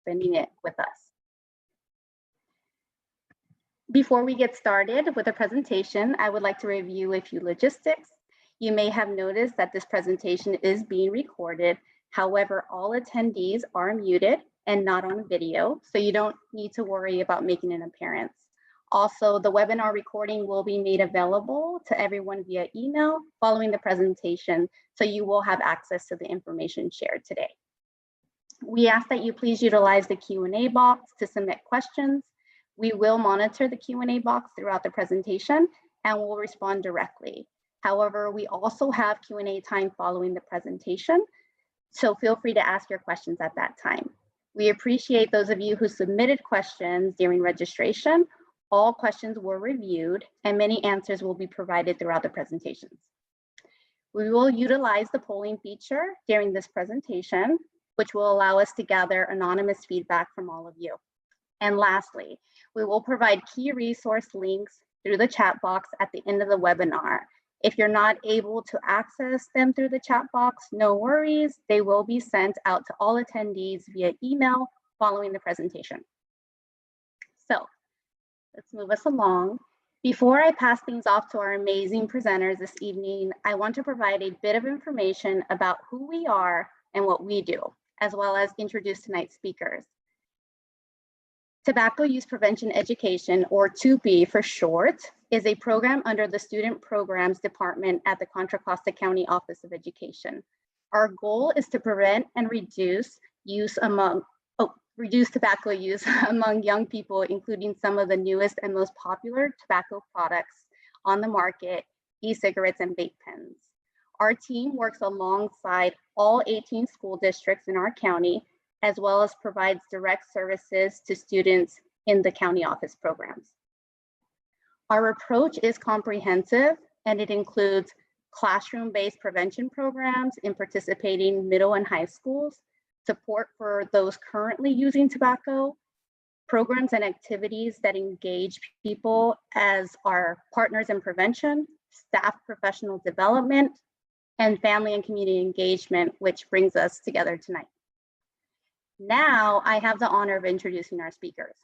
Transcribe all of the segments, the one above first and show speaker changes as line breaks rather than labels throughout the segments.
spending it with us. Before we get started with the presentation, I would like to review a few logistics. You may have noticed that this presentation is being recorded. However, all attendees are muted and not on video, so you don't need to worry about making an appearance. Also, the webinar recording will be made available to everyone via email following the presentation, so you will have access to the information shared today. We ask that you please utilize the Q&A box to submit questions. We will monitor the Q&A box throughout the presentation and will respond directly. However, we also have Q&A time following the presentation, so feel free to ask your questions at that time. We appreciate those of you who submitted questions during registration. All questions were reviewed and many answers will be provided throughout the presentations. We will utilize the polling feature during this presentation, which will allow us to gather anonymous feedback from all of you. And lastly, we will provide key resource links through the chat box at the end of the webinar. If you're not able to access them through the chat box, no worries. They will be sent out to all attendees via email following the presentation. So let's move us along. Before I pass things off to our amazing presenters this evening, I want to provide a bit of information about who we are and what we do, as well as introduce tonight's speakers. Tobacco Use Prevention Education, or 2P for short, is a program under the Student Programs Department at the Contra Costa County Office of Education. Our goal is to prevent and reduce tobacco use among young people, including some of the newest and most popular tobacco products on the market, e-cigarettes and vape pens. Our team works alongside all 18 school districts in our county, as well as provides direct services to students in the county office programs. Our approach is comprehensive and it includes classroom-based prevention programs in participating middle and high schools, support for those currently using tobacco, programs and activities that engage people as our partners in prevention, staff professional development, and family and community engagement, which brings us together tonight. Now I have the honor of introducing our speakers.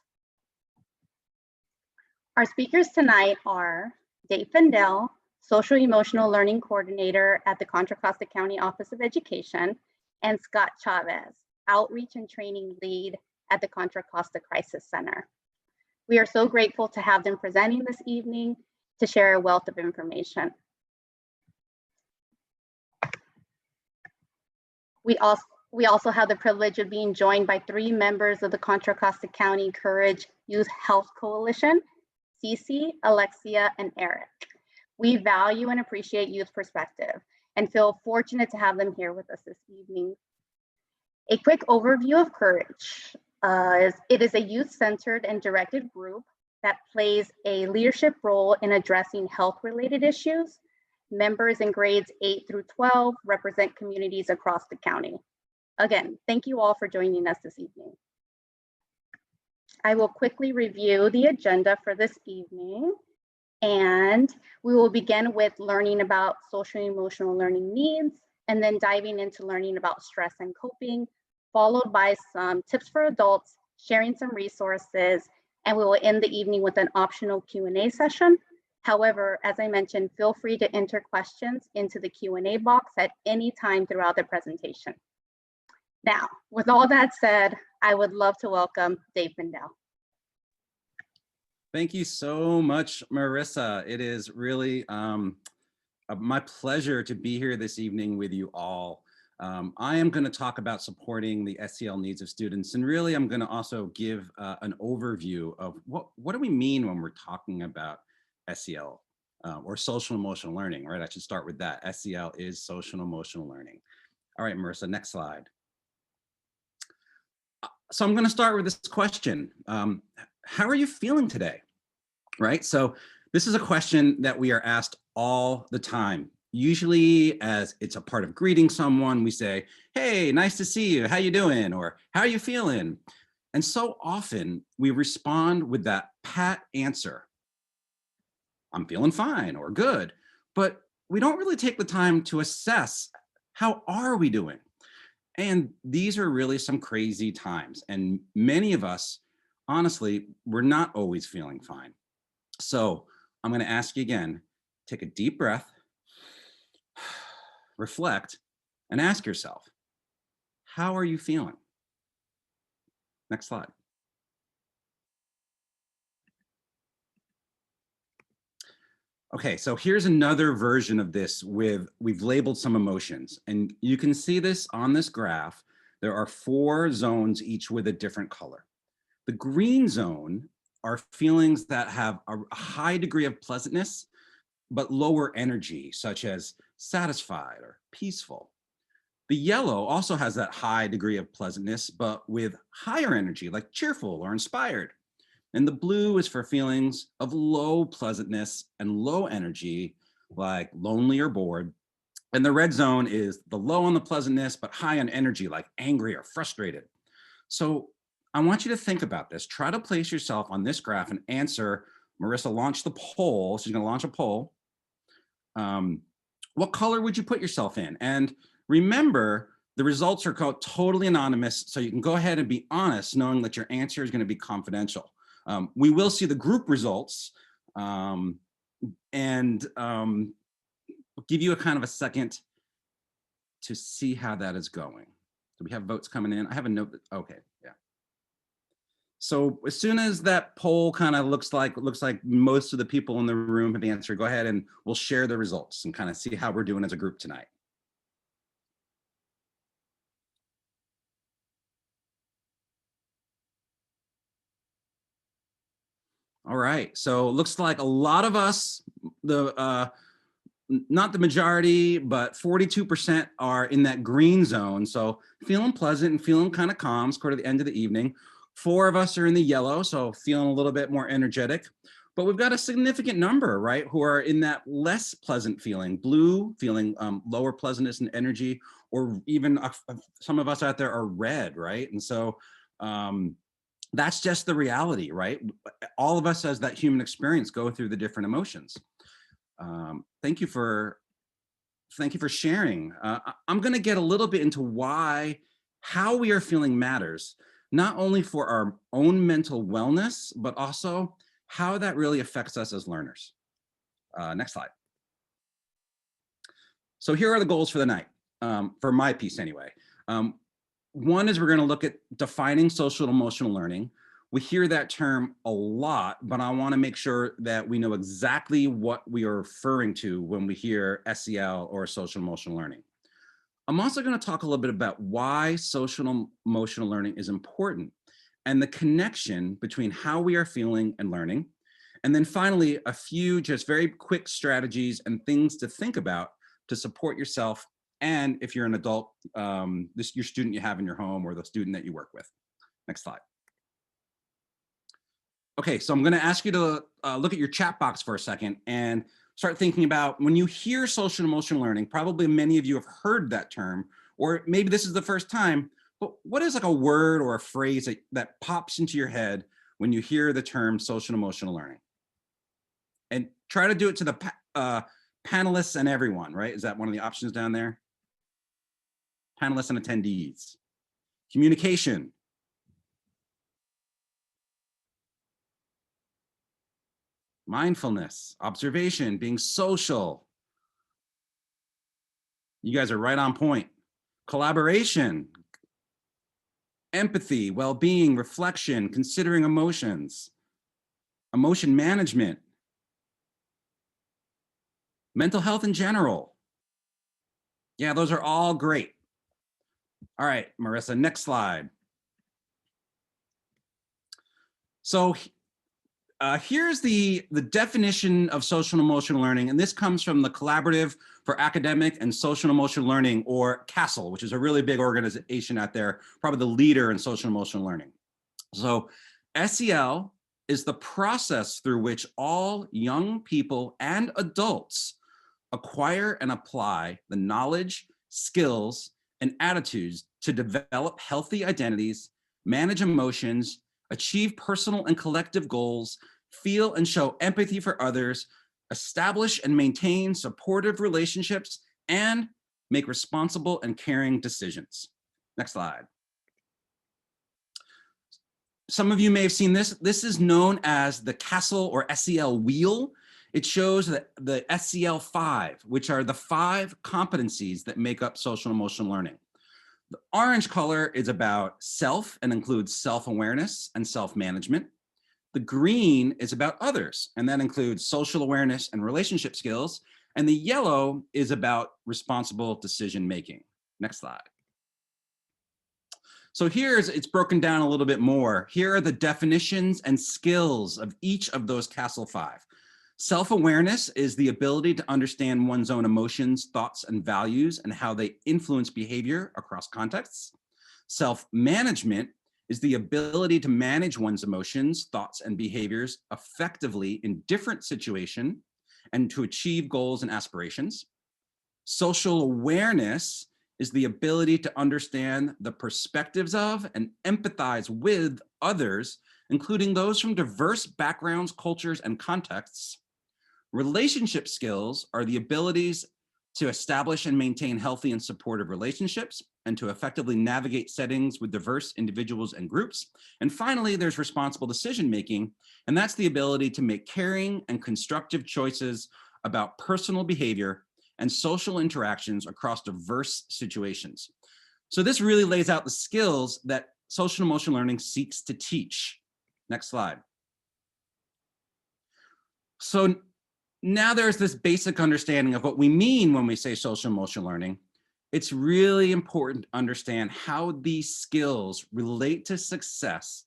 Our speakers tonight are Dave Fendel, Social-Emotional Learning Coordinator at the Contra Costa County Office of Education, and Scott Chavez, Outreach and Training Lead at the Contra Costa Crisis Center. We are so grateful to have them presenting this evening to share a wealth of information. We also have the privilege of being joined by 3 members of the Contra Costa County Courage Youth Health Coalition, Cece, Alexia, and Eric. We value and appreciate youth perspective and feel fortunate to have them here with us this evening. A quick overview of Courage. It is a youth-centered and directed group that plays a leadership role in addressing health-related issues. Members in grades 8 through 12 represent communities across the county. Again, thank you all for joining us this evening. I will quickly review the agenda for this evening, and we will begin with learning about social-emotional learning needs, and then diving into learning about stress and coping, followed by some tips for adults, sharing some resources, and we will end the evening with an optional Q&A session. However, as I mentioned, feel free to enter questions into the Q&A box at any time throughout the presentation. Now, with all that said, I would love to welcome Dave Fendel.
Thank you so much, Marissa. It is really my pleasure to be here this evening with you all. I am going to talk about supporting the SEL needs of students, and really I'm going to also give an overview of what do we mean when we're talking about SEL or social emotional learning, right? I should start with that. SEL is social emotional learning. All right, Marissa, next slide. So I'm going to start with this question. How are you feeling today? Right? So this is a question that we are asked all the time. Usually as it's a part of greeting someone, we say, hey, nice to see you. How you doing? Or how are you feeling? And so often we respond with that pat answer. I'm feeling fine or good, but we don't really take the time to assess how are we doing? And these are really some crazy times. And many of us, honestly, we're not always feeling fine. So I'm going to ask you again, take a deep breath, reflect, and ask yourself, how are you feeling? Next slide. Okay, so here's another version of this we've labeled some emotions, and you can see this on this graph. There are 4 zones, each with a different color. The green zone are feelings that have a high degree of pleasantness, but lower energy, such as satisfied or peaceful. The yellow also has that high degree of pleasantness, but with higher energy, like cheerful or inspired. And the blue is for feelings of low pleasantness and low energy, like lonely or bored. And the red zone is the low on the pleasantness, but high on energy, like angry or frustrated. So I want you to think about this. Try to place yourself on this graph and answer. Marissa launched the poll. She's going to launch a poll. What color would you put yourself in? And remember, the results are totally anonymous, so you can go ahead and be honest, knowing that your answer is going to be confidential. We will see the group results and give you a kind of a second to see how that is going. Do we have votes coming in? I have a note that, okay, yeah. So as soon as that poll kind of looks like most of the people in the room have answered, go ahead and we'll share the results and kind of see how we're doing as a group tonight. All right, so it looks like a lot of us, not the majority, but 42% are in that green zone. So feeling pleasant and feeling kind of calm, toward the end of the evening. 4 of us are in the yellow, so feeling a little bit more energetic. But we've got a significant number, right, who are in that less pleasant feeling, blue, feeling lower pleasantness and energy, or even some of us out there are red, right? And so that's just the reality, right? All of us as that human experience go through the different emotions. Thank you for sharing. I'm going to get a little bit into how we are feeling matters, not only for our own mental wellness, but also how that really affects us as learners. Next slide. So here are the goals for the night, for my piece anyway. One is we're going to look at defining social emotional learning. We hear that term a lot, but I want to make sure that we know exactly what we are referring to when we hear SEL or social emotional learning. I'm also going to talk a little bit about why social emotional learning is important and the connection between how we are feeling and learning. And then finally, a few just very quick strategies and things to think about to support yourself. And if you're an adult, your student you have in your home or the student that you work with. Next slide. Okay, so I'm going to ask you to look at your chat box for a second and start thinking about when you hear social emotional learning, probably many of you have heard that term, or maybe this is the first time, but what is like a word or a phrase that pops into your head when you hear the term social emotional learning? And try to do it to the panelists and everyone, right? Is that one of the options down there? Panelists and attendees. Communication. Mindfulness, observation, being social. You guys are right on point. Collaboration, empathy, well-being, reflection, considering emotions, emotion management, mental health in general. Yeah, those are all great. All right, Marissa, next slide. So here's the definition of social and emotional learning, and this comes from the Collaborative for Academic and Social and Emotional Learning, or CASEL, which is a really big organization out there, probably the leader in social and emotional learning. So SEL is the process through which all young people and adults acquire and apply the knowledge, skills, and attitudes to develop healthy identities, manage emotions, achieve personal and collective goals, feel and show empathy for others, establish and maintain supportive relationships, and make responsible and caring decisions. Next slide. Some of you may have seen this. This is known as the Castle or SEL wheel. It shows that the SEL 5, which are the 5 competencies that make up social emotional learning. The orange color is about self and includes self-awareness and self-management. The green is about others, and that includes social awareness and relationship skills. And the yellow is about responsible decision-making. Next slide. So it's broken down a little bit more. Here are the definitions and skills of each of those Castle 5. Self-awareness is the ability to understand one's own emotions, thoughts, and values and how they influence behavior across contexts. Self-management is the ability to manage one's emotions, thoughts, and behaviors effectively in different situations and to achieve goals and aspirations. Social awareness is the ability to understand the perspectives of and empathize with others, including those from diverse backgrounds, cultures, and contexts. Relationship skills are the abilities to establish and maintain healthy and supportive relationships and to effectively navigate settings with diverse individuals and groups. And finally, there's responsible decision-making, and that's the ability to make caring and constructive choices about personal behavior and social interactions across diverse situations. So this really lays out the skills that social emotional learning seeks to teach. Next slide. So now there's this basic understanding of what we mean when we say social emotional learning. It's really important to understand how these skills relate to success,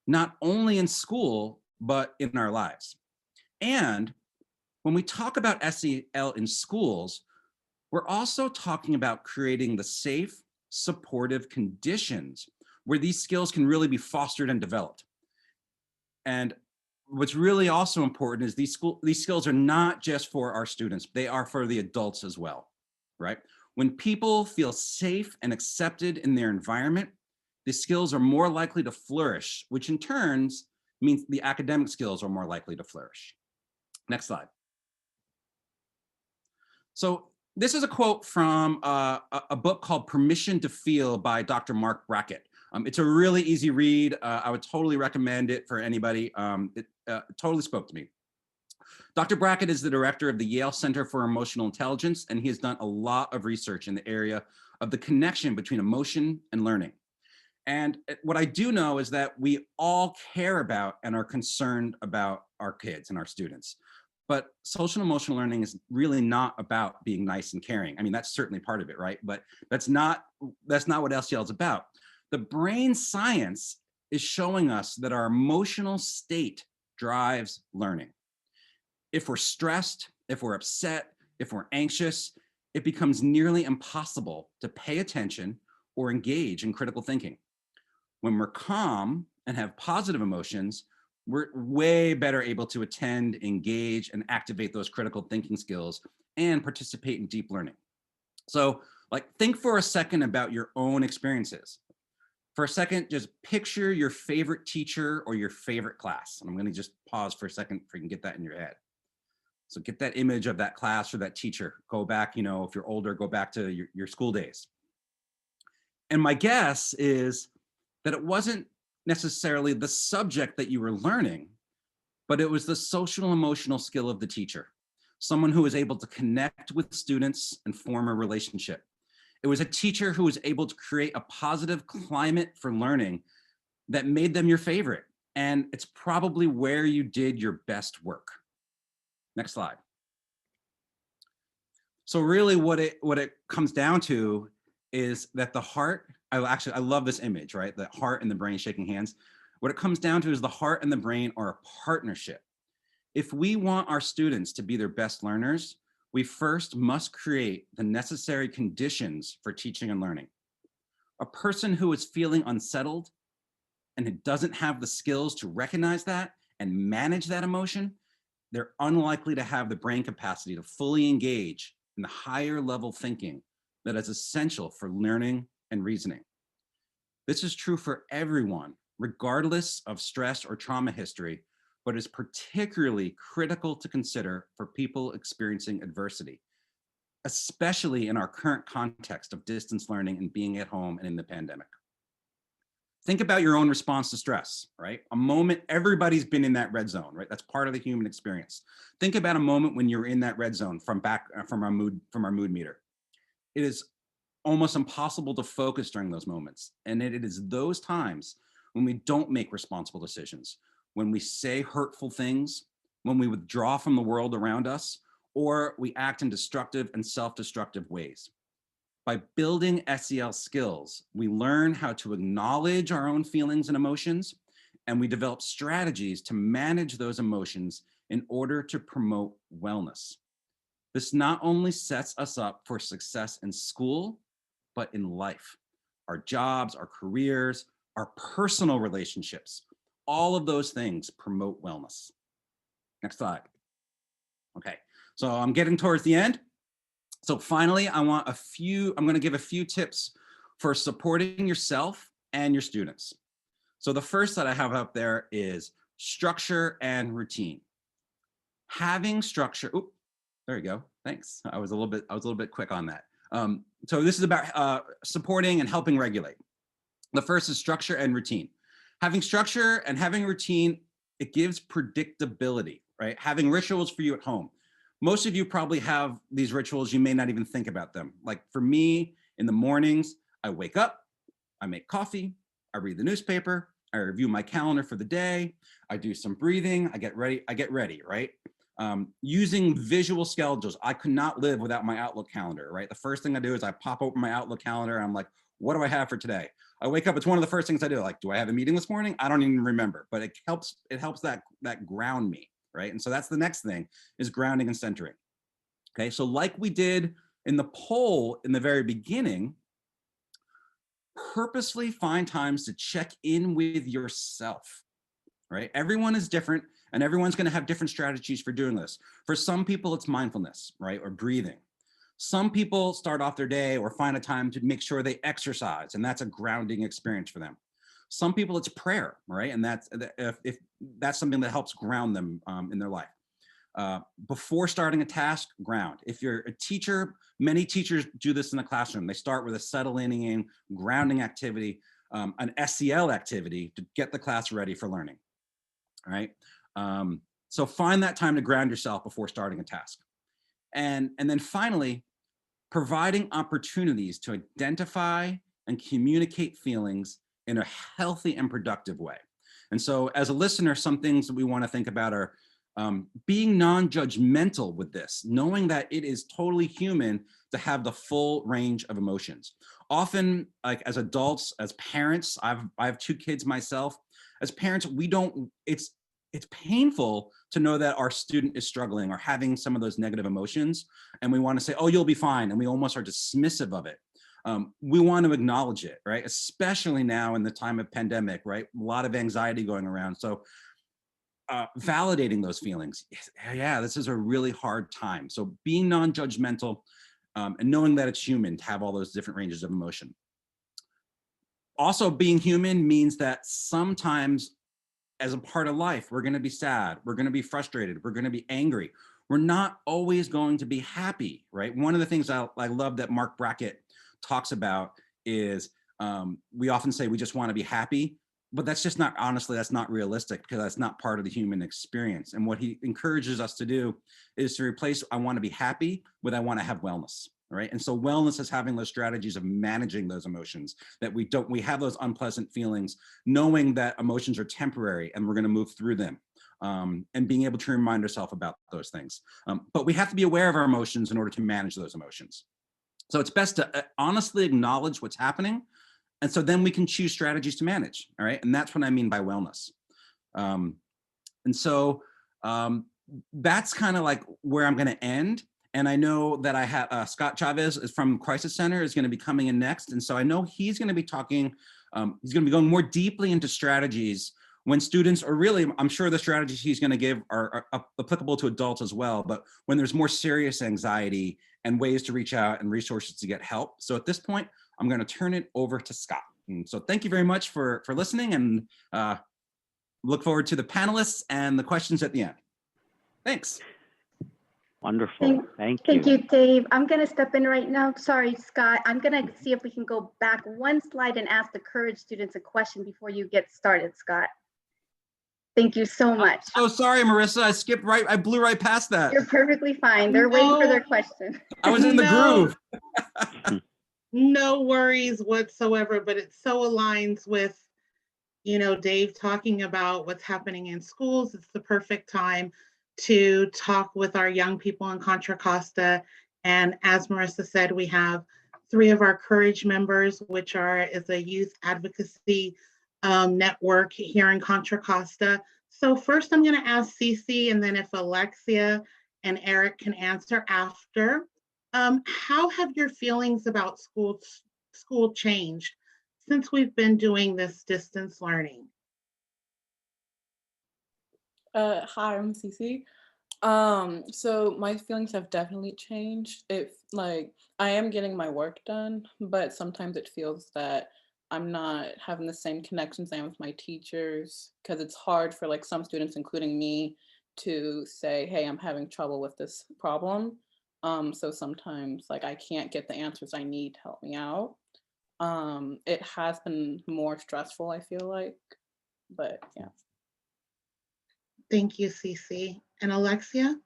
not only in school, but in our lives. And when we talk about SEL in schools, we're also talking about creating the safe, supportive conditions where these skills can really be fostered and developed. And what's really also important is these skills are not just for our students, they are for the adults as well, right? When people feel safe and accepted in their environment, the skills are more likely to flourish, which in turn means the academic skills are more likely to flourish. Next slide. So this is a quote from a book called Permission to Feel by Dr. Mark Brackett. It's a really easy read. I would totally recommend it for anybody. It totally spoke to me. Dr. Brackett is the director of the Yale Center for Emotional Intelligence, and he has done a lot of research in the area of the connection between emotion and learning. And what I do know is that we all care about and are concerned about our kids and our students. But social emotional learning is really not about being nice and caring. I mean, that's certainly part of it, right? But that's not what SEL is about. The brain science is showing us that our emotional state drives learning. If we're stressed, if we're upset, if we're anxious, it becomes nearly impossible to pay attention or engage in critical thinking. When we're calm and have positive emotions, we're way better able to attend, engage, and activate those critical thinking skills and participate in deep learning. So, think for a second about your own experiences. For a second, just picture your favorite teacher or your favorite class. And I'm going to just pause for a second if you can get that in your head. So get that image of that class or that teacher. Go back, if you're older, go back to your school days. And my guess is that it wasn't necessarily the subject that you were learning, but it was the social emotional skill of the teacher, someone who was able to connect with students and form a relationship. It was a teacher who was able to create a positive climate for learning that made them your favorite. And it's probably where you did your best work. Next slide. So really what it comes down to is that the heart, I love this image, right? The heart and the brain shaking hands. What it comes down to is the heart and the brain are a partnership. If we want our students to be their best learners, we first must create the necessary conditions for teaching and learning. A person who is feeling unsettled and who doesn't have the skills to recognize that and manage that emotion, they're unlikely to have the brain capacity to fully engage in the higher level thinking that is essential for learning and reasoning. This is true for everyone, regardless of stress or trauma history, but is particularly critical to consider for people experiencing adversity. especially in our current context of distance learning and being at home and in the pandemic. Think about your own response to stress, right? A moment, everybody's been in that red zone, right? That's part of the human experience. Think about a moment when you're in that red zone from our mood meter. It is almost impossible to focus during those moments. And it is those times when we don't make responsible decisions, when we say hurtful things, when we withdraw from the world around us, or we act in destructive and self-destructive ways. By building SEL skills, we learn how to acknowledge our own feelings and emotions, and we develop strategies to manage those emotions in order to promote wellness. This not only sets us up for success in school, but in life. Our jobs, our careers, our personal relationships, all of those things promote wellness. Next slide. Okay, so I'm getting towards the end. So finally, I'm going to give a few tips for supporting yourself and your students. So the first that I have up there is structure and routine. Having structure, there you go. Thanks. I was a little bit quick on that. So this is about supporting and helping regulate. The first is structure and routine. Having structure and having routine, it gives predictability, right? Having rituals for you at home. Most of you probably have these rituals, you may not even think about them. Like for me, in the mornings, I wake up, I make coffee, I read the newspaper, I review my calendar for the day, I do some breathing, I get ready, right? Using visual schedules, I could not live without my Outlook calendar, right? The first thing I do is I pop open my Outlook calendar and I'm like, what do I have for today? I wake up, it's one of the first things I do. Like, do I have a meeting this morning? I don't even remember, but it helps that ground me, right? And so that's the next thing, is grounding and centering. Okay, so like we did in the poll in the very beginning, purposely find times to check in with yourself, right? Everyone is different and everyone's going to have different strategies for doing this. For some people, it's mindfulness, right? Or breathing. Some people start off their day or find a time to make sure they exercise, and that's a grounding experience for them. Some people, it's prayer, right? And that's if that's something that helps ground them in their life. Before starting a task, ground. If you're a teacher, many teachers do this in the classroom. They start with a settling in, grounding activity, an SEL activity to get the class ready for learning, all right? So find that time to ground yourself before starting a task. And then finally, providing opportunities to identify and communicate feelings in a healthy and productive way. And so as a listener, some things that we want to think about are being non-judgmental with this, knowing that it is totally human to have the full range of emotions. Often, like as adults, as parents, I have 2 kids myself. As parents, it's painful to know that our student is struggling or having some of those negative emotions, and we want to say, oh, you'll be fine, and we almost are dismissive of it. We want to acknowledge it, right? Especially now in the time of pandemic, right? A lot of anxiety going around. So validating those feelings. Yeah, this is a really hard time. So being non-judgmental and knowing that it's human to have all those different ranges of emotion. Also, being human means that sometimes as a part of life, we're going to be sad, we're going to be frustrated, we're going to be angry. We're not always going to be happy, right? One of the things I love that Mark Brackett talks about is we often say we just want to be happy, but that's just not, honestly, that's not realistic because that's not part of the human experience. And what he encourages us to do is to replace I want to be happy with I want to have wellness. Right. And so wellness is having those strategies of managing those emotions, that we have those unpleasant feelings, knowing that emotions are temporary and we're going to move through them, and being able to remind ourselves about those things. But we have to be aware of our emotions in order to manage those emotions. So it's best to honestly acknowledge what's happening. And so then we can choose strategies to manage. All right. And that's what I mean by wellness. And so that's kind of like where I'm going to end. And I know that I have Scott Chavez is from Crisis Center is going to be coming in next. And so I know he's going to be talking, he's going to be going more deeply into strategies when students are really, I'm sure the strategies he's going to give are applicable to adults as well, but when there's more serious anxiety and ways to reach out and resources to get help. So at this point, I'm going to turn it over to Scott. And so thank you very much for listening, and look forward to the panelists and the questions at the end. Thanks.
Wonderful. Thank
Thank
you.
you, Dave. I'm going to step in right now. Sorry, Scott. I'm going to see if we can go back one slide and ask the Courage students a question before you get started, Scott. Thank you so much.
So sorry, Marissa. I blew right past that.
You're perfectly fine. They're waiting for their question.
I was in the groove.
No worries whatsoever, but it so aligns with, Dave talking about what's happening in schools. It's the perfect time to talk with our young people in Contra Costa. And as Marissa said, we have 3 of our Courage members, which is a youth advocacy network here in Contra Costa. So first I'm going to ask Cece, and then if Alexia and Eric can answer after. How have your feelings about school changed since we've been doing this distance learning?
Hi, I'm Cece. So my feelings have definitely changed. I am getting my work done, but sometimes it feels that I'm not having the same connections I am with my teachers, because it's hard for some students, including me, to say, hey, I'm having trouble with this problem. So sometimes I can't get the answers I need to help me out. It has been more stressful, I feel like, but yeah.
Thank you, Cece. And Alexia?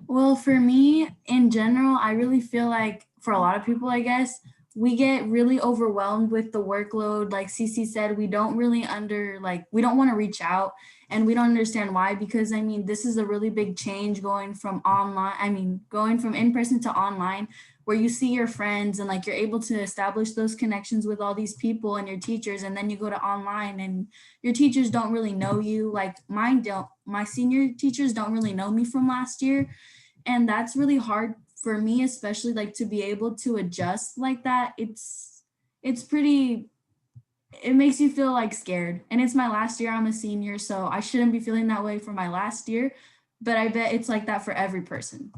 Well, for me, in general, I really feel like for a lot of people, I guess, we get really overwhelmed with the workload. Like Cece said, we don't really we don't want to reach out, and we don't understand why, because this is a really big change going from in person to online, where you see your friends and you're able to establish those connections with all these people and your teachers, and then you go to online and your teachers don't really know you. My senior teachers don't really know me from last year. And that's really hard for me, especially to be able to adjust like that. It makes you feel scared. And it's my last year. I'm a senior, so I shouldn't be feeling that way for my last year. But I bet it's like that for every person,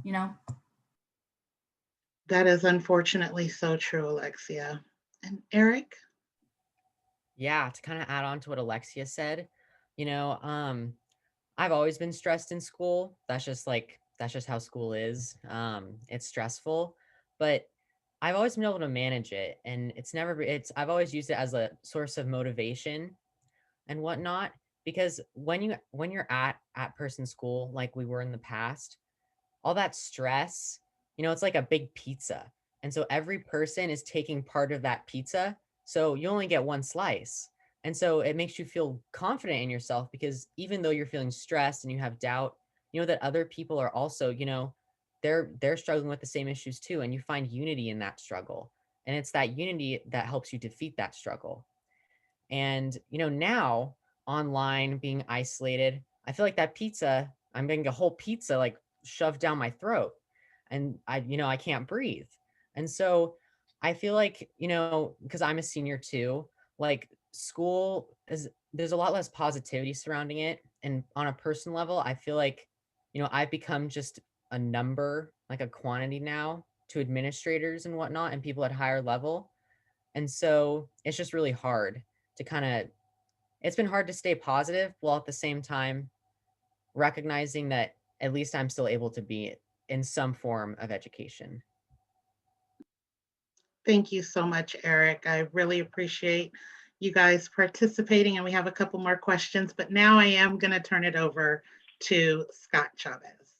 That is unfortunately so true, Alexia. And Eric?
Yeah, to kind of add on to what Alexia said, I've always been stressed in school. That's just how school is. It's stressful, but I've always been able to manage it, and I've always used it as a source of motivation and whatnot, because when you're at person school, like we were in the past, all that stress, it's like a big pizza. And so every person is taking part of that pizza. So you only get one slice. And so it makes you feel confident in yourself, because even though you're feeling stressed and you have doubt, that other people are also, they're struggling with the same issues too. And you find unity in that struggle. And it's that unity that helps you defeat that struggle. And, now online, being isolated, I feel like that pizza, I'm getting a whole pizza shoved down my throat, and I can't breathe. And so I feel like, because I'm a senior too, school there's a lot less positivity surrounding it. And on a personal level, I feel like, I've become just a number, a quantity now to administrators and whatnot, and people at higher level. And so it's just really hard to it's been hard to stay positive while at the same time recognizing that at least I'm still able to be in some form of education.
Thank you so much, Eric. I really appreciate you guys participating, and we have a couple more questions, but now I am going to turn it over to Scott Chavez.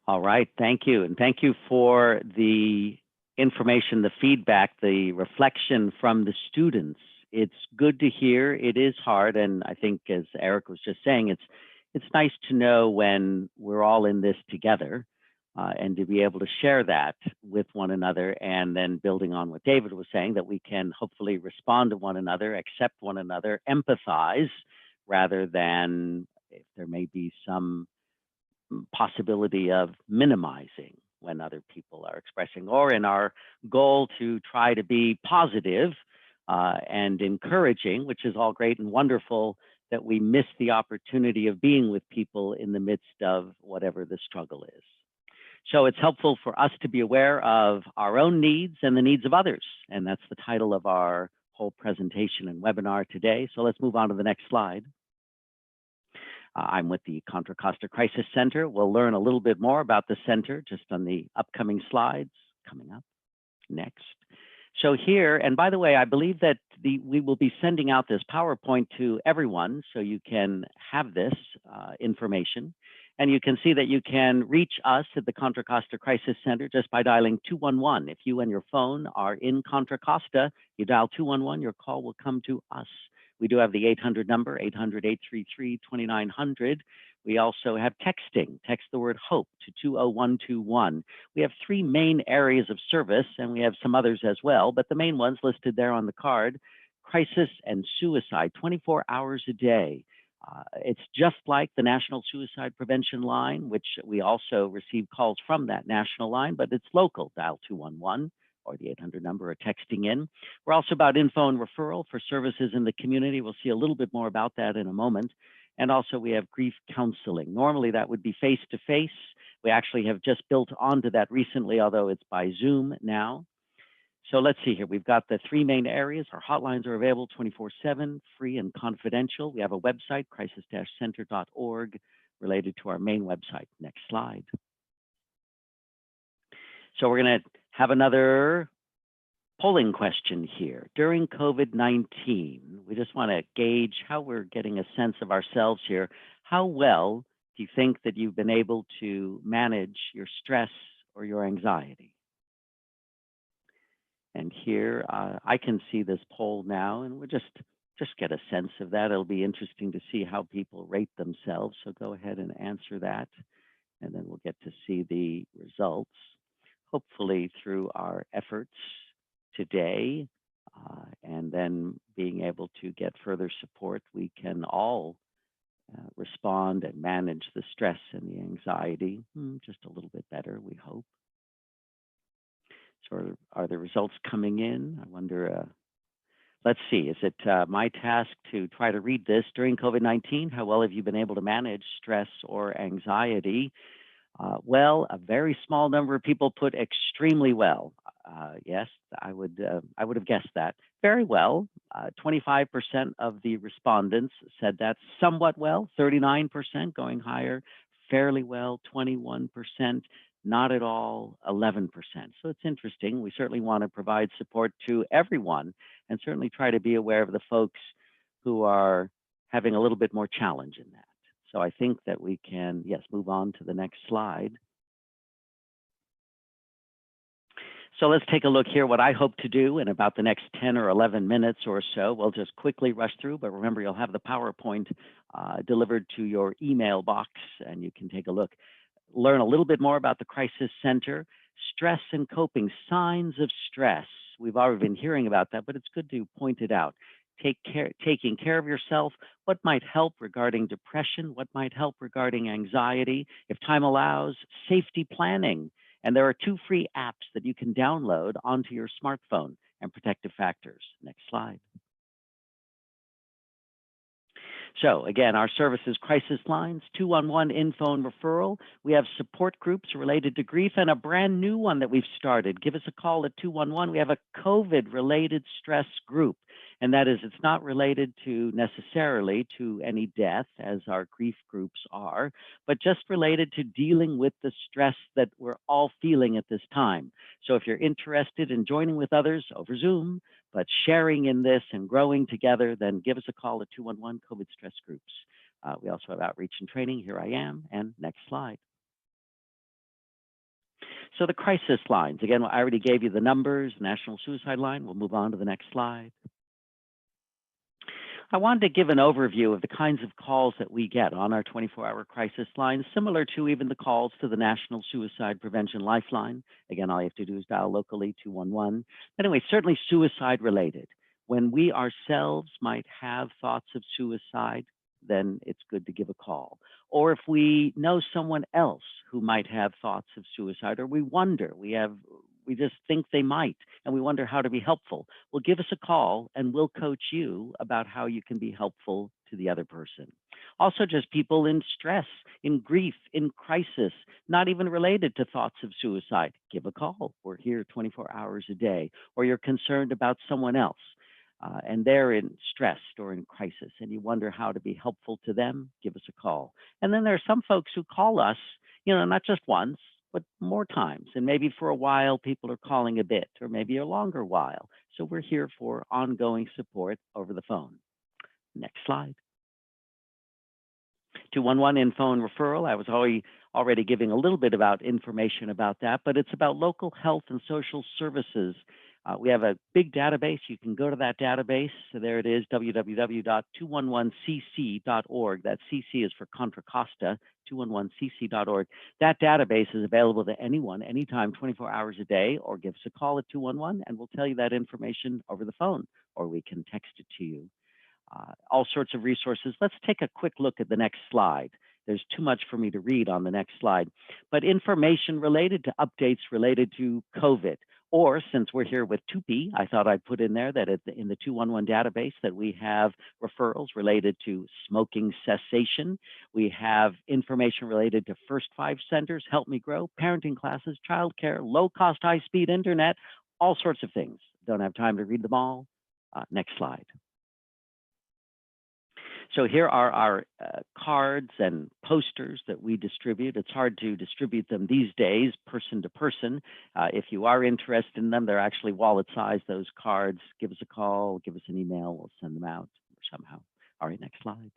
All right, thank you. And thank you for the information, the feedback, the reflection from the students. It's good to hear. It is hard. And I think, as Eric was just saying, it's nice to know when we're all in this together, and to be able to share that with one another. And then building on what David was saying, that we can hopefully respond to one another, accept one another, empathize, rather than if there may be some possibility of minimizing when other people are expressing, or in our goal to try to be positive and encouraging, which is all great and wonderful, that we miss the opportunity of being with people in the midst of whatever the struggle is. So it's helpful for us to be aware of our own needs and the needs of others. And that's the title of our whole presentation and webinar today. So let's move on to the next slide. I'm with the Contra Costa Crisis Center. We'll learn a little bit more about the center just on the upcoming slides coming up next. So here, and by the way, I believe that we will be sending out this PowerPoint to everyone so you can have this information. And you can see that you can reach us at the Contra Costa Crisis Center just by dialing 211. If you and your phone are in Contra Costa, you dial 211, your call will come to us. We do have the 800 number, 800-833-2900. We also have texting. Text the word HOPE to 20121. We have 3 main areas of service, and we have some others as well, but the main ones listed there on the card: crisis and suicide, 24 hours a day. It's just like the National Suicide Prevention Line, which we also receive calls from that national line, but it's local. Dial 211 or the 800 number or texting in. We're also about info and referral for services in the community. We'll see a little bit more about that in a moment. And also we have grief counseling. Normally that would be face-to-face. We actually have just built onto that recently, although it's by Zoom now. So let's see here. We've got the 3 main areas. Our hotlines are available 24/7, free and confidential. We have a website, crisis-center.org, related to our main website. Next slide. So we're going to have another polling question here. During COVID-19, we just want to gauge how we're getting a sense of ourselves here. How well do you think that you've been able to manage your stress or your anxiety? And here I can see this poll now, and we'll just get a sense of that. It'll be interesting to see how people rate themselves. So go ahead and answer that, and then we'll get to see the results. Hopefully through our efforts today, and then being able to get further support, we can all respond and manage the stress and the anxiety just a little bit better, we hope. So are the results coming in? I wonder, let's see, is it my task to try to read this? During COVID-19, how well have you been able to manage stress or anxiety? Well, a very small number of people put extremely well. Yes, I would have guessed that. Very well. 25% of the respondents said that. Somewhat well. 39% going higher. Fairly well. 21%. Not at all. 11%. So it's interesting. We certainly want to provide support to everyone, and certainly try to be aware of the folks who are having a little bit more challenge in that. So I think that we can, yes, move on to the next slide. So let's take a look here. What I hope to do in about the next 10 or 11 minutes or so, we'll just quickly rush through, but remember, you'll have the PowerPoint delivered to your email box, and you can take a look. Learn a little bit more about the Crisis Center, stress and coping, signs of stress. We've already been hearing about that, but it's good to point it out. Taking care of yourself, what might help regarding depression, what might help regarding anxiety, if time allows, safety planning. And there are 2 free apps that you can download onto your smartphone, and protective factors. Next slide. So again, our services crisis lines, 211 info and referral. We have support groups related to grief, and a brand new one that we've started. Give us a call at 211. We have a COVID-related stress group. And that is, it's not related to necessarily to any death, as our grief groups are, but just related to dealing with the stress that we're all feeling at this time. So if you're interested in joining with others over Zoom, but sharing in this and growing together, then give us a call at 211 COVID stress groups. We also have outreach and training. Here I am. And next slide. So the crisis lines, again, I already gave you the numbers, National Suicide Line. We'll move on to the next slide. I wanted to give an overview of the kinds of calls that we get on our 24-hour crisis line, similar to even the calls to the National Suicide Prevention Lifeline. Again, all you have to do is dial locally 211. Anyway, certainly suicide related. When we ourselves might have thoughts of suicide, then it's good to give a call. Or if we know someone else who might have thoughts of suicide, or we wonder, we just think they might, and we wonder how to be helpful. Well, give us a call and we'll coach you about how you can be helpful to the other person. Also, just people in stress, in grief, in crisis, not even related to thoughts of suicide. Give a call. We're here 24 hours a day. Or you're concerned about someone else. and they're in stressed or in crisis, and you wonder how to be helpful to them, give us a call. And then there are some folks who call us, not just once, but more times. And maybe for a while, people are calling a bit, or maybe a longer while. So we're here for ongoing support over the phone. Next slide. 211 in-phone referral. I was already giving a little bit about information about that, but it's about local health and social services. We have a big database. You can go to that database. So there it is, www.211cc.org. That CC is for Contra, Costa, 211cc.org. That database is available to anyone, anytime, 24 hours a day, or give us a call at 211 and we'll tell you that information over the phone, or we can text it to you. All sorts of resources. Let's take a quick look at the next slide. There's too much for me to read on the next slide, but information related to updates related to COVID. Or since we're here with Tupi, I thought I'd put in there that in the 211 database that we have referrals related to smoking cessation. We have information related to First 5 centers, Help Me Grow, parenting classes, childcare, low-cost, high-speed internet, all sorts of things. Don't have time to read them all. Next slide. So here are our cards and posters that we distribute. It's hard to distribute them these days, person to person. If you are interested in them, they're actually wallet-sized, those cards. Give us a call, give us an email, we'll send them out somehow. All right, next slide.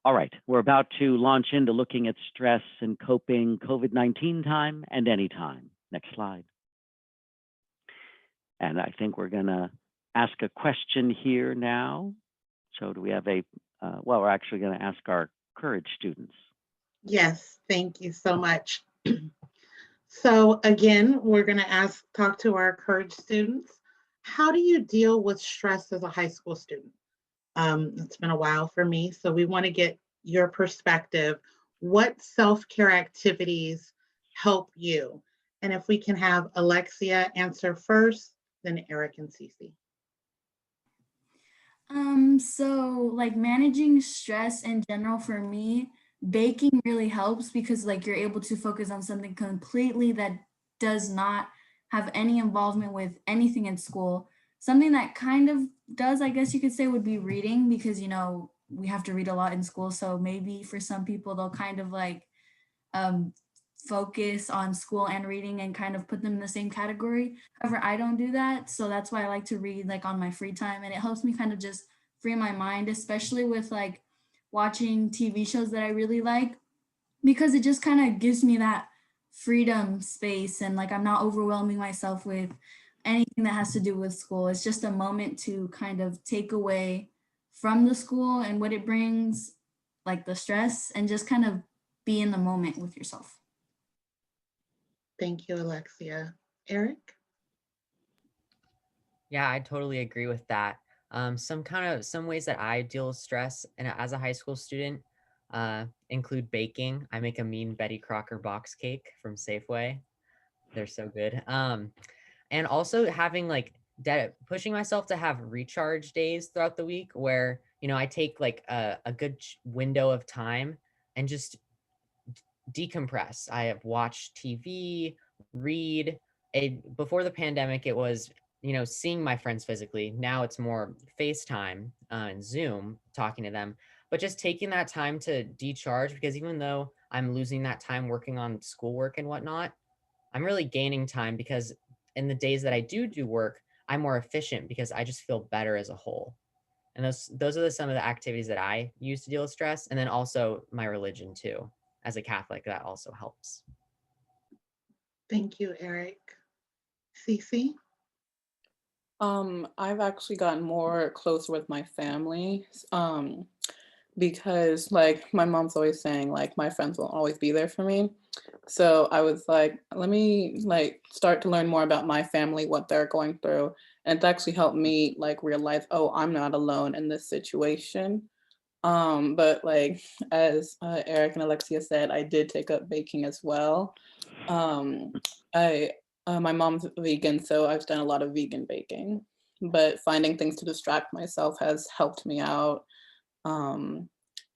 All right, we're about to launch into looking at stress and coping COVID-19 time and any time. Next slide. And I think we're gonna ask a question here now. So do we have well, we're actually going to ask our Courage students.
Yes, thank you so much. So again, we're going to talk to our Courage students. How do you deal with stress as a high school student? It's been a while for me, so we want to get your perspective. What self-care activities help you? And if we can have Alexia answer first, then Eric and Cece.
So like managing stress in general for me, baking really helps because like you're able to focus on something completely that does not have any involvement with anything in school. Something that kind of does, I guess you could say, would be reading because, we have to read a lot in school. So maybe for some people, they'll kind of like focus on school and reading and kind of put them in the same category. However, I don't do that. So that's why I like to read like on my free time, and it helps me kind of just free my mind, especially with like watching TV shows that I really like, because it just kind of gives me that freedom space and like I'm not overwhelming myself with anything that has to do with school. It's just a moment to kind of take away from the school and what it brings, like the stress, and just kind of be in the moment with yourself.
Thank you, Alexia. Eric?
Yeah, I totally agree with that. Some ways that I deal with stress and as a high school student include baking. I make a mean Betty Crocker box cake from Safeway. They're so good. And also having like pushing myself to have recharge days throughout the week where, I take like a good window of time and just decompress. I have watched TV, read. Before the pandemic, it was, seeing my friends physically. Now it's more FaceTime and Zoom, talking to them, but just taking that time to decharge, because even though I'm losing that time working on schoolwork and whatnot, I'm really gaining time because in the days that I do work, I'm more efficient because I just feel better as a whole. And those are some of the activities that I use to deal with stress. And then also my religion too. As a Catholic, that also helps.
Thank you, Eric. Cece?
I've actually gotten more closer with my family because like my mom's always saying like my friends will always be there for me. So I was like, let me like start to learn more about my family, what they're going through. And it's actually helped me like realize, oh, I'm not alone in this situation. But like as Eric and Alexia said, I did take up baking as well. My mom's vegan, so I've done a lot of vegan baking, but finding things to distract myself has helped me out.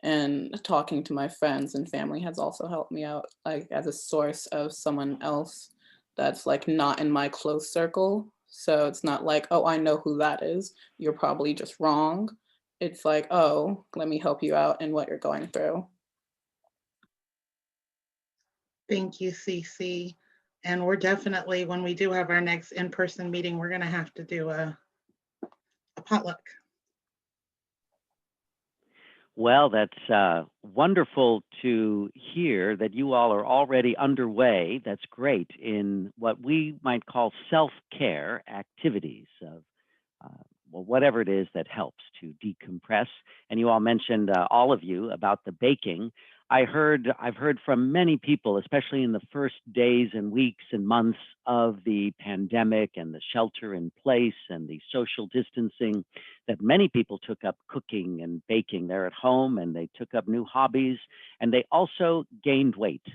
And talking to my friends and family has also helped me out, like as a source of someone else that's like not in my close circle. So it's not like, oh, I know who that is. You're probably just wrong. It's like, oh, let me help you out in what you're going through.
Thank you, Cece. And we're definitely, when we do have our next in-person meeting, we're gonna have to do a potluck.
Well, that's wonderful to hear that you all are already underway. That's great in what we might call self-care activities of well, whatever it is that helps to decompress. And you all mentioned, all of you, about the baking. I've heard from many people, especially in the first days and weeks and months of the pandemic and the shelter in place and the social distancing, that many people took up cooking and baking. They're at home and they took up new hobbies, and they also gained weight.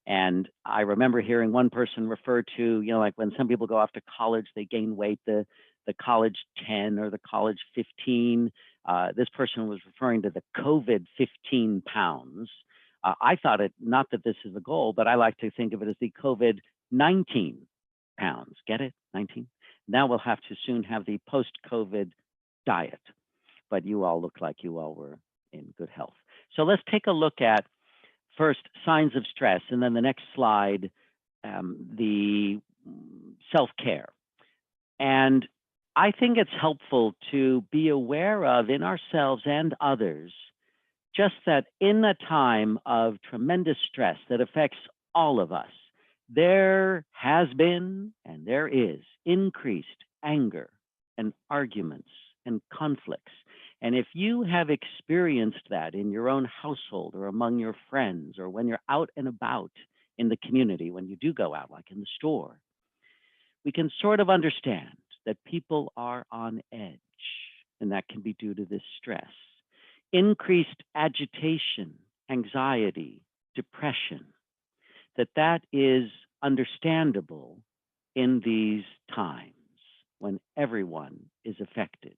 And I remember hearing one person refer to, like when some people go off to college, they gain weight, the college 10 or the college 15. This person was referring to the COVID 15 pounds. I thought not that this is a goal, but I like to think of it as the COVID 19 pounds. Get it? 19? Now we'll have to soon have the post-COVID diet. But you all look like you all were in good health. So let's take a look at first signs of stress, and then the next slide, the self-care. And I think it's helpful to be aware of in ourselves and others, just that in a time of tremendous stress that affects all of us, there has been and there is increased anger and arguments and conflicts. And if you have experienced that in your own household or among your friends, or when you're out and about in the community, when you do go out, like in the store, we can sort of understand that people are on edge, and that can be due to this stress. Increased agitation, anxiety, depression, that is understandable in these times when everyone is affected.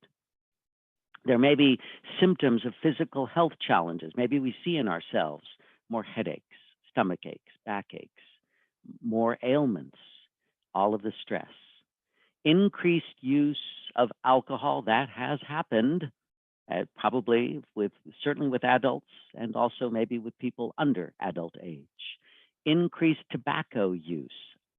There may be symptoms of physical health challenges. Maybe we see in ourselves more headaches, stomach aches, backaches, more ailments, all of the stress. Increased use of alcohol, that has happened, probably certainly with adults, and also maybe with people under adult age. Increased tobacco use.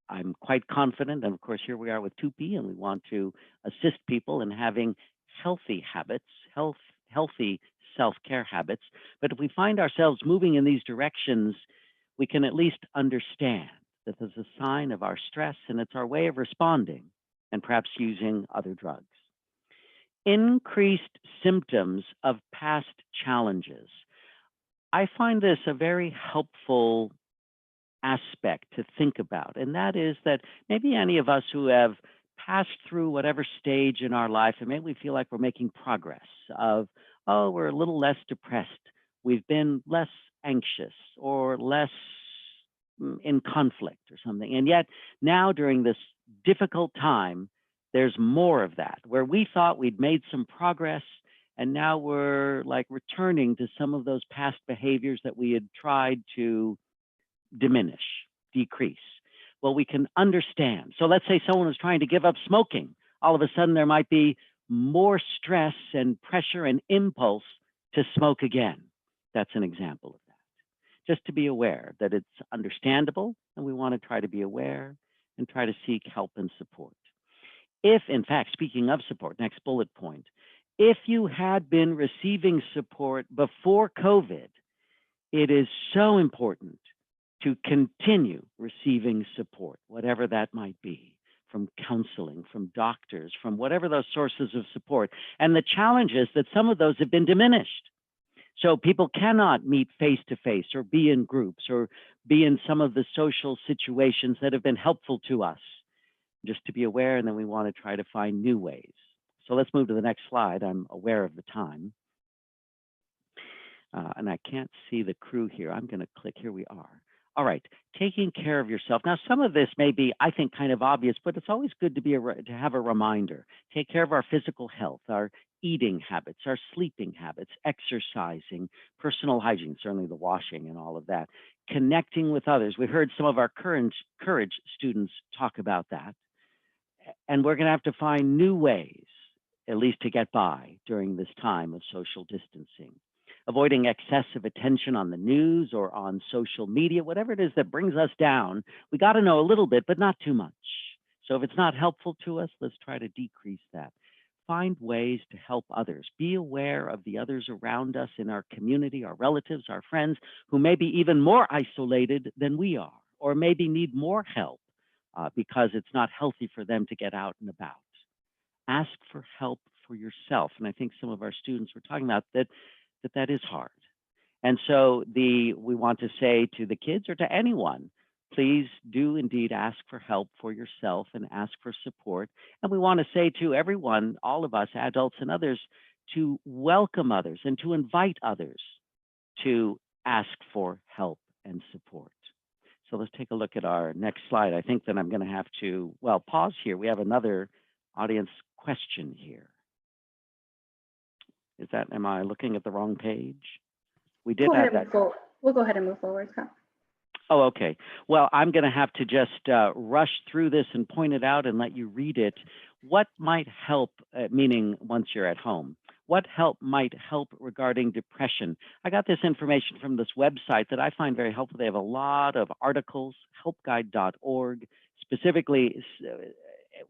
I'm quite confident, and of course here we are with 2P, and we want to assist people in having healthy habits, healthy self-care habits. But if we find ourselves moving in these directions, we can at least understand that there's a sign of our stress, and it's our way of responding, and perhaps using other drugs. Increased symptoms of past challenges. I find this a very helpful aspect to think about, and that is that maybe any of us who have passed through whatever stage in our life, and maybe we feel like we're making progress of, oh, we're a little less depressed, we've been less anxious or less in conflict or something. And yet now during this difficult time, there's more of that, where we thought we'd made some progress, and now we're like returning to some of those past behaviors that we had tried to diminish, decrease. Well, we can understand. So let's say someone was trying to give up smoking. All of a sudden, there might be more stress and pressure and impulse to smoke again. That's an example of that. Just to be aware that it's understandable, and we want to try to be aware and try to seek help and support. If, in fact, speaking of support, next bullet point, if you had been receiving support before COVID, it is so important to continue receiving support, whatever that might be, from counseling, from doctors, from whatever those sources of support. And the challenge is that some of those have been diminished. So people cannot meet face-to-face or be in groups or be in some of the social situations that have been helpful to us. Just to be aware, and then we want to try to find new ways. So let's move to the next slide. I'm aware of the time. And I can't see the crew here. I'm going to click, here we are. All right, taking care of yourself. Now, some of this may be, I think, kind of obvious, but it's always good to have a reminder. Take care of our physical health, our eating habits, our sleeping habits, exercising, personal hygiene, certainly the washing and all of that. Connecting with others. We heard some of our courage students talk about that. And we're going to have to find new ways, at least to get by during this time of social distancing. Avoiding excessive attention on the news or on social media, whatever it is that brings us down, we got to know a little bit, but not too much. So if it's not helpful to us, let's try to decrease that. Find ways to help others. Be aware of the others around us in our community, our relatives, our friends, who may be even more isolated than we are, or maybe need more help because it's not healthy for them to get out and about. Ask for help for yourself. And I think some of our students were talking about that is hard. And so we want to say to the kids or to anyone, please do indeed ask for help for yourself and ask for support. And we want to say to everyone, all of us, adults and others, to welcome others and to invite others to ask for help and support. So let's take a look at our next slide. I think that I'm going to have to, well, pause here. We have another audience question here. Am I looking at the wrong page? We did have that.
We'll go ahead and move forward, Scott.
Oh, okay. Well, I'm going to have to just rush through this and point it out and let you read it. What might help, meaning once you're at home, what might help regarding depression? I got this information from this website that I find very helpful. They have a lot of articles, helpguide.org, specifically,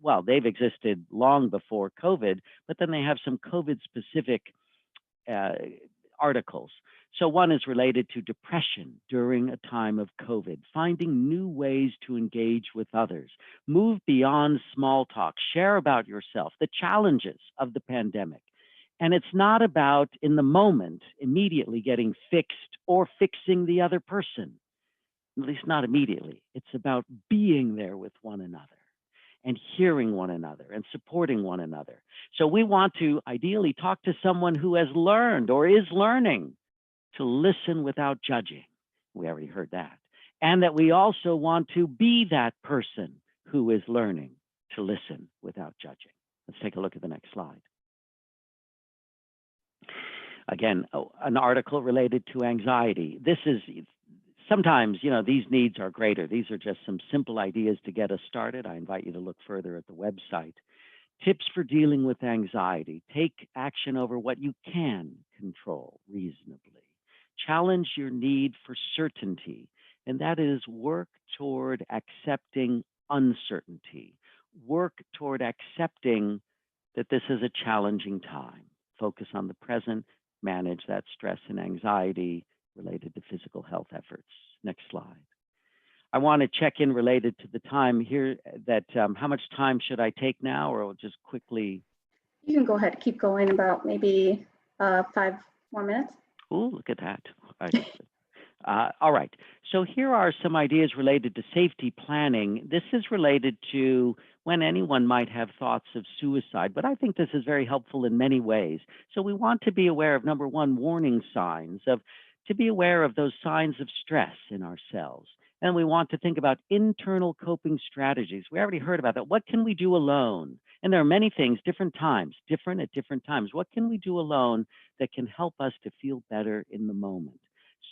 well, they've existed long before COVID, but then they have some COVID-specific articles. So one is related to depression during a time of COVID, finding new ways to engage with others, move beyond small talk, share about yourself, the challenges of the pandemic. And it's not about in the moment immediately getting fixed or fixing the other person, at least not immediately. It's about being there with one another and hearing one another and supporting one another. So we want to ideally talk to someone who has learned or is learning to listen without judging. We already heard that. And that we also want to be that person who is learning to listen without judging. Let's take a look at the next slide. Again, an article related to anxiety. This is sometimes, these needs are greater. These are just some simple ideas to get us started. I invite you to look further at the website. Tips for dealing with anxiety. Take action over what you can control reasonably. Challenge your need for certainty, and that is work toward accepting uncertainty. Work toward accepting that this is a challenging time. Focus on the present, manage that stress and anxiety related to physical health efforts. Next slide. I want to check in related to the time here that how much time should I take now, or just quickly?
You can go ahead, keep going about maybe 5 more minutes.
Oh, look at that. All right. So here are some ideas related to safety planning. This is related to when anyone might have thoughts of suicide, but I think this is very helpful in many ways. So we want to be aware of, number one, warning signs, to be aware of those signs of stress in ourselves. And we want to think about internal coping strategies. We already heard about that. What can we do alone? And there are many things, different at different times. What can we do alone that can help us to feel better in the moment?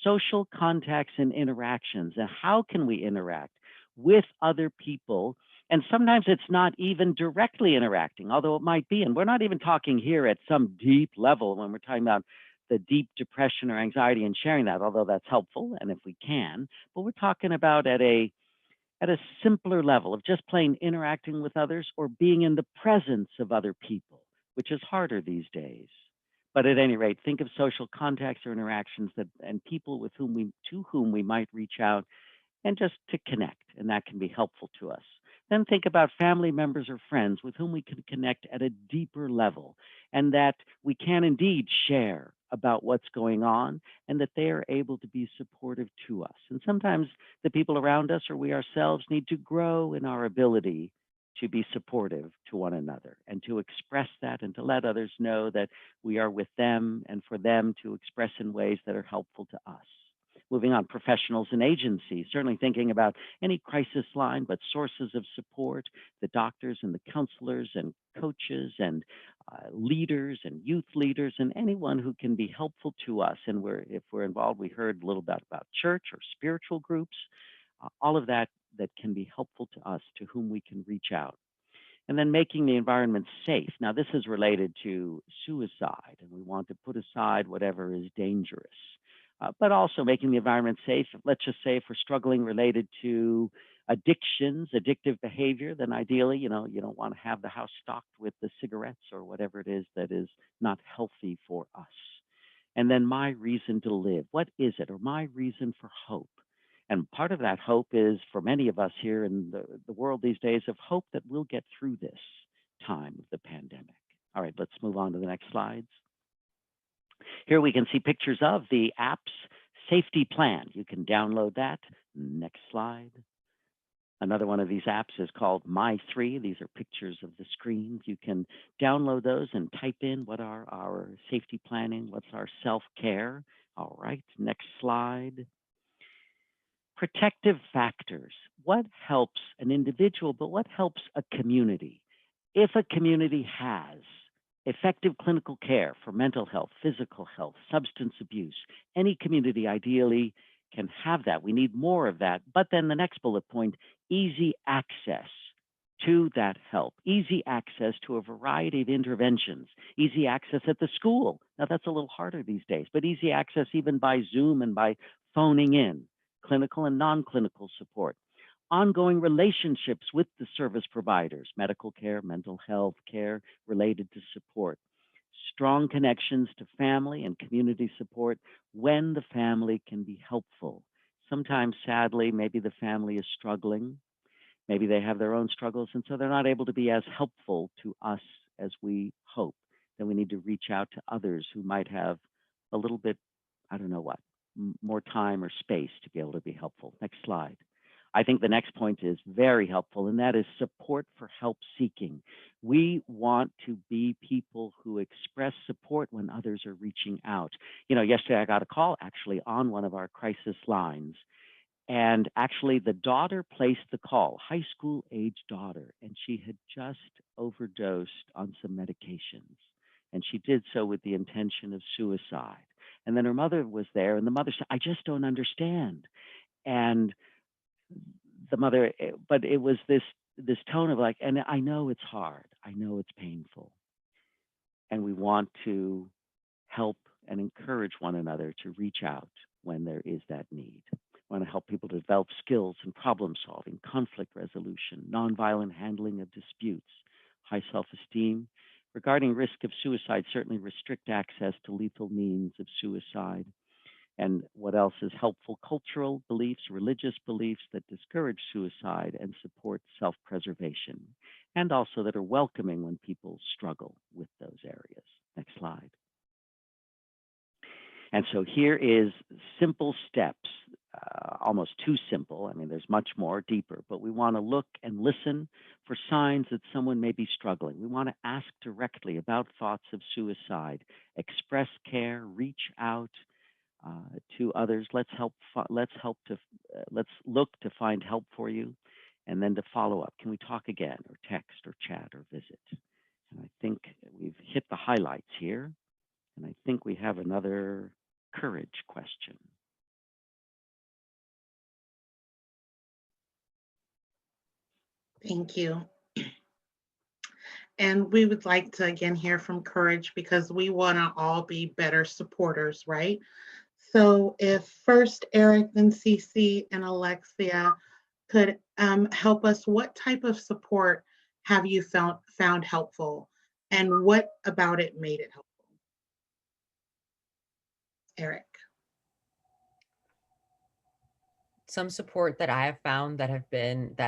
Social contacts and interactions, and how can we interact with other people? And sometimes it's not even directly interacting, although it might be. And we're not even talking here at some deep level when we're talking about the deep depression or anxiety and sharing that, although that's helpful, and if we can, but we're talking about at a simpler level of just plain interacting with others or being in the presence of other people, which is harder these days. But at any rate, think of social contacts or interactions and people to whom we might reach out and just to connect, and that can be helpful to us. Then think about family members or friends with whom we can connect at a deeper level, and that we can indeed share about what's going on and that they are able to be supportive to us. And sometimes the people around us or we ourselves need to grow in our ability to be supportive to one another and to express that and to let others know that we are with them and for them to express in ways that are helpful to us. Moving on, professionals and agencies, certainly thinking about any crisis line, but sources of support, the doctors and the counselors and coaches and leaders and youth leaders and anyone who can be helpful to us. And if we're involved, we heard a little bit about church or spiritual groups, all of that can be helpful to us, to whom we can reach out. And then making the environment safe. Now, this is related to suicide, and we want to put aside whatever is dangerous, but also making the environment safe. Let's just say if we're struggling related to addictions, addictive behavior, then ideally, you don't want to have the house stocked with the cigarettes or whatever it is that is not healthy for us. And then my reason to live. What is it? Or my reason for hope? And part of that hope is for many of us here in the world these days of hope that we'll get through this time of the pandemic. All right, let's move on to the next slides. Here we can see pictures of the app's safety plan. You can download that. Next slide. Another one of these apps is called My3. These are pictures of the screens. You can download those and type in what are our safety planning, what's our self-care. All right, next slide. Protective factors. What helps an individual, but what helps a community? If a community has effective clinical care for mental health, physical health, substance abuse, any community ideally can have that. We need more of that. But then the next bullet point, easy access to that help, easy access to a variety of interventions, easy access at the school. Now that's a little harder these days, but easy access even by Zoom and by phoning in, clinical and non-clinical support, ongoing relationships with the service providers, medical care, mental health care related to support, strong connections to family and community support when the family can be helpful. Sometimes, sadly, maybe the family is struggling. Maybe they have their own struggles, and so they're not able to be as helpful to us as we hope. Then we need to reach out to others who might have a little bit, I don't know what, more time or space to be able to be helpful. Next slide. I think the next point is very helpful, and that is support for help seeking. We want to be people who express support when others are reaching out. Yesterday I got a call actually on one of our crisis lines, and actually the daughter placed the call, high school age daughter, and she had just overdosed on some medications. And she did so with the intention of suicide. And then her mother was there, and the mother said, I just don't understand. And the mother, but it was this tone of like, and I know it's hard, I know it's painful, and we want to help and encourage one another to reach out when there is that need. We want to help people to develop skills in problem solving, conflict resolution, nonviolent handling of disputes, high self-esteem. Regarding risk of suicide, certainly restrict access to lethal means of suicide. And what else is helpful? Cultural beliefs, religious beliefs that discourage suicide and support self-preservation, and also that are welcoming when people struggle with those areas. Next slide. And so here is simple steps, almost too simple. I mean, there's much more deeper, but we want to look and listen for signs that someone may be struggling. We want to ask directly about thoughts of suicide, express care, reach out to others. Let's look to find help for you, and then to follow up. Can we talk again, or text, or chat, or visit? And I think we've hit the highlights here, and I think we have another courage question.
Thank you. And we would like to again hear from Courage, because we want to all be better supporters, right? So if first Eric, then Cece, and Alexia could help us, what type of support have you found helpful, and what about it made it helpful? Eric.
Some support that I have found that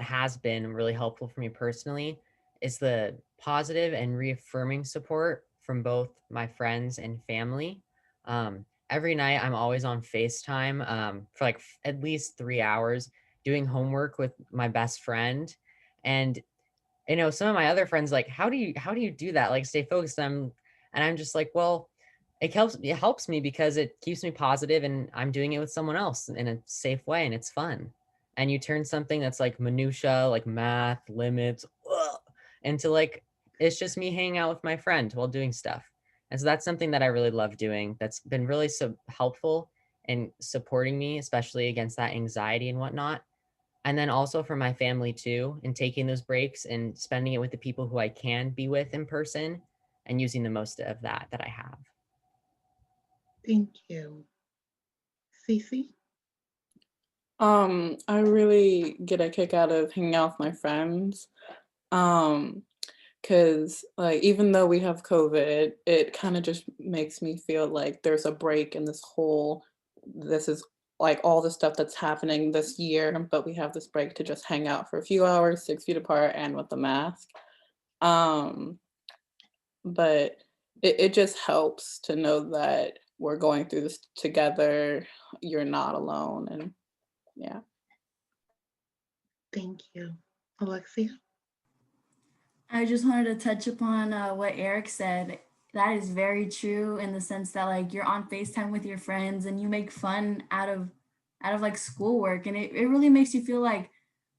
has been really helpful for me personally is the positive and reaffirming support from both my friends and family. Every night I'm always on FaceTime for like at least 3 hours doing homework with my best friend. And some of my other friends like, how do you do that? Like stay focused. And I'm just like, well, it helps me because it keeps me positive and I'm doing it with someone else in a safe way and it's fun. And you turn something that's like minutia, like math, limits, into like, it's just me hanging out with my friend while doing stuff. And so that's something that I really love doing. That's been really helpful in supporting me, especially against that anxiety and whatnot. And then also for my family too, and taking those breaks and spending it with the people who I can be with in person and using the most of that I have.
Thank you. Cece?
I really get a kick out of hanging out with my friends. Because like even though we have COVID, it kind of just makes me feel like there's a break in this is like all the stuff that's happening this year, but we have this break to just hang out for a few hours, 6 feet apart and with the mask. Um, but it just helps to know that we're going through this together. You're not alone, and yeah.
Thank you. Alexia?
I just wanted to touch upon what Eric said. That is very true in the sense that like you're on FaceTime with your friends and you make fun out of like schoolwork, and it really makes you feel like,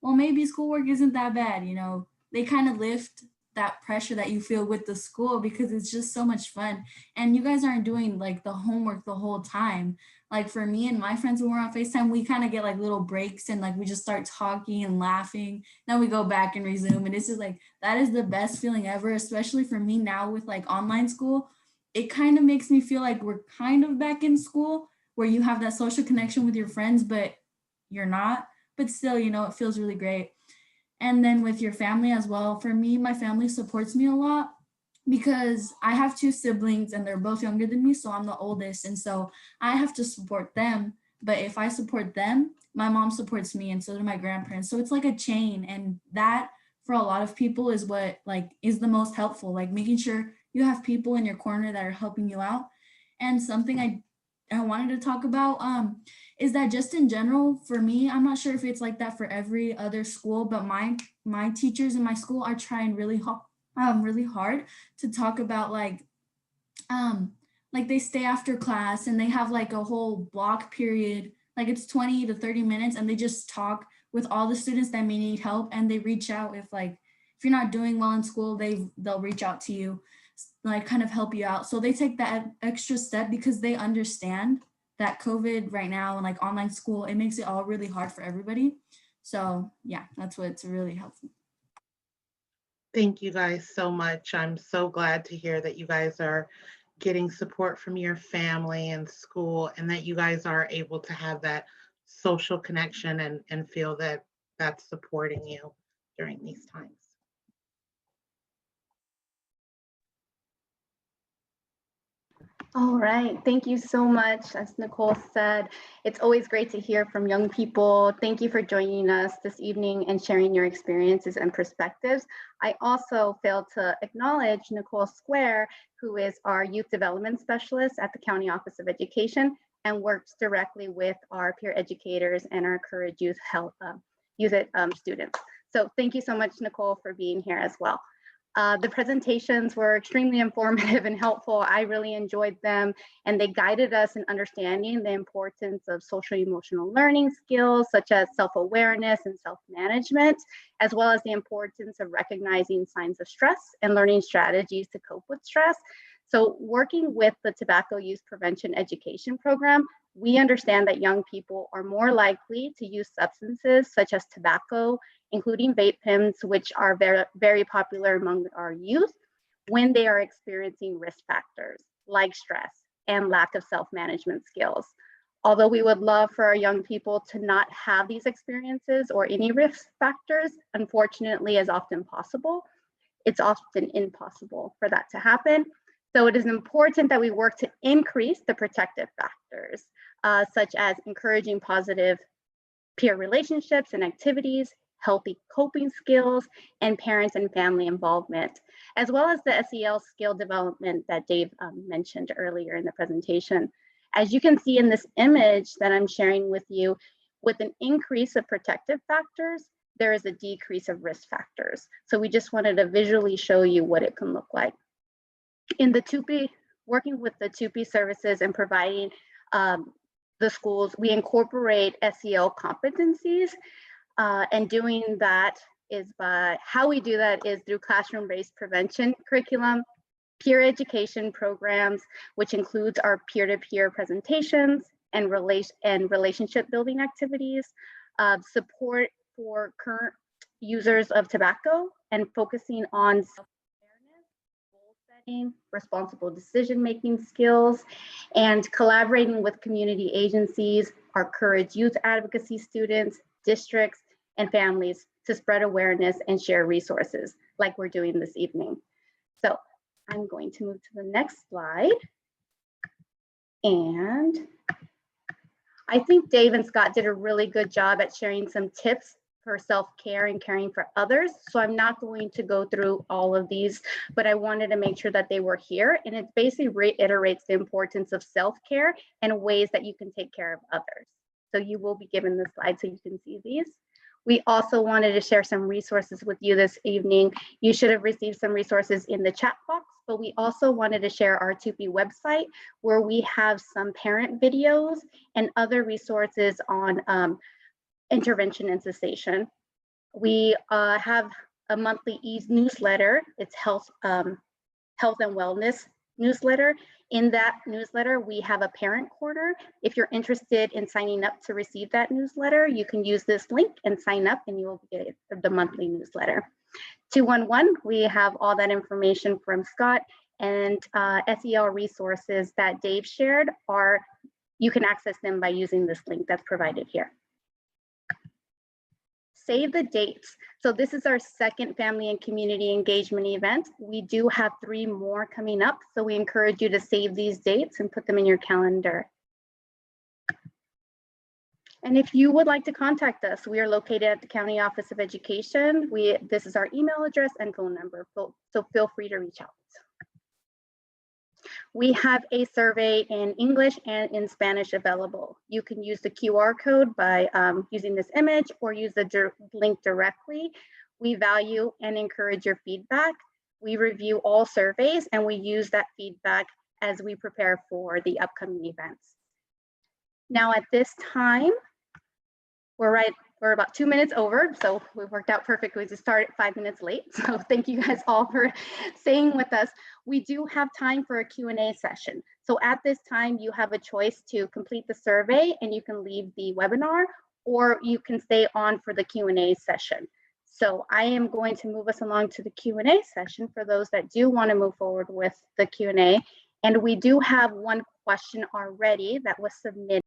well, maybe schoolwork isn't that bad, you know. They kind of lift that pressure that you feel with the school because it's just so much fun. And you guys aren't doing like the homework the whole time. Like for me and my friends when we're on FaceTime, we kind of get like little breaks and like we just start talking and laughing. Then we go back and resume. And it's just like that is the best feeling ever, especially for me now with like online school. It kind of makes me feel like we're kind of back in school where you have that social connection with your friends, but you're not. But still, you know, it feels really great. And then with your family as well. For me, my family supports me a lot because I have two siblings and they're both younger than me. So I'm the oldest. And so I have to support them. But if I support them, my mom supports me and so do my grandparents. So it's like a chain. And that for a lot of people is what like is the most helpful, like making sure you have people in your corner that are helping you out. And something I wanted to talk about is that just in general for me, I'm not sure if it's like that for every other school, but my teachers in my school are trying really hard to talk about like they stay after class and they have like a whole block period, like it's 20 to 30 minutes, and they just talk with all the students that may need help, and they reach out if you're not doing well in school, they'll reach out to you, like kind of help you out. So they take that extra step because they understand that COVID right now and like online school, it makes it all really hard for everybody. So yeah, that's what's really helpful.
Thank you guys so much. I'm so glad to hear that you guys are getting support from your family and school, and that you guys are able to have that social connection and feel that that's supporting you during these times.
All right, thank you so much. As Nicole said, it's always great to hear from young people. Thank you for joining us this evening and sharing your experiences and perspectives. I also failed to acknowledge Nicole Square, who is our youth development specialist at the County Office of Education and works directly with our peer educators and our Courage Youth students. So thank you so much, Nicole, for being here as well. The presentations were extremely informative and helpful. I really enjoyed them, and they guided us in understanding the importance of social-emotional learning skills such as self-awareness and self-management, as well as the importance of recognizing signs of stress and learning strategies to cope with stress. So working with the Tobacco Use Prevention Education Program, we understand that young people are more likely to use substances such as tobacco, including vape pens, which are very, very popular among our youth, when they are experiencing risk factors like stress and lack of self-management skills. Although we would love for our young people to not have these experiences or any risk factors, unfortunately, as often possible, it's often impossible for that to happen. So it is important that we work to increase the protective factors, such as encouraging positive peer relationships and activities, healthy coping skills, and parents and family involvement, as well as the SEL skill development that Dave mentioned earlier in the presentation. As you can see in this image that I'm sharing with you, with an increase of protective factors, there is a decrease of risk factors. So we just wanted to visually show you what it can look like. In the TUPE, working with the TUPE services and providing the schools, we incorporate SEL competencies, and doing that is how we do that is through classroom-based prevention curriculum, peer education programs, which includes our peer-to-peer presentations and relationship building activities, support for current users of tobacco and focusing on self-awareness, goal setting, responsible decision-making skills, and collaborating with community agencies, our Courage Youth Advocacy students, districts, and families to spread awareness and share resources like we're doing this evening. So I'm going to move to the next slide. And I think Dave and Scott did a really good job at sharing some tips for self-care and caring for others. So I'm not going to go through all of these, but I wanted to make sure that they were here. And it basically reiterates the importance of self-care and ways that you can take care of others. So you will be given the slide so you can see these. We also wanted to share some resources with you this evening. You should have received some resources in the chat box, but we also wanted to share our TUPE website where we have some parent videos and other resources on intervention and cessation. We have a monthly newsletter. It's health and wellness newsletter. In that newsletter, we have a parent corner. If you're interested in signing up to receive that newsletter, you can use this link and sign up and you will get the monthly newsletter. 211, we have all that information from Scott, and SEL resources that Dave shared you can access them by using this link that's provided here. Save the dates. So this is our second family and community engagement event. We do have 3 more coming up, so we encourage you to save these dates and put them in your calendar. And if you would like to contact us, we are located at the County Office of Education. This is our email address and phone number, so feel free to reach out. We have a survey in English and in Spanish available. You can use the QR code by using this image or use the link directly. We value and encourage your feedback. We review all surveys and we use that feedback as we prepare for the upcoming events. Now at this time, we're about 2 minutes over, so we worked out perfectly to start 5 minutes late. So thank you guys all for staying with us. We do have time for a Q&A session. So at this time, you have a choice to complete the survey and you can leave the webinar, or you can stay on for the Q&A session. So I am going to move us along to the Q&A session for those that do want to move forward with the Q&A. And we do have one question already that was submitted.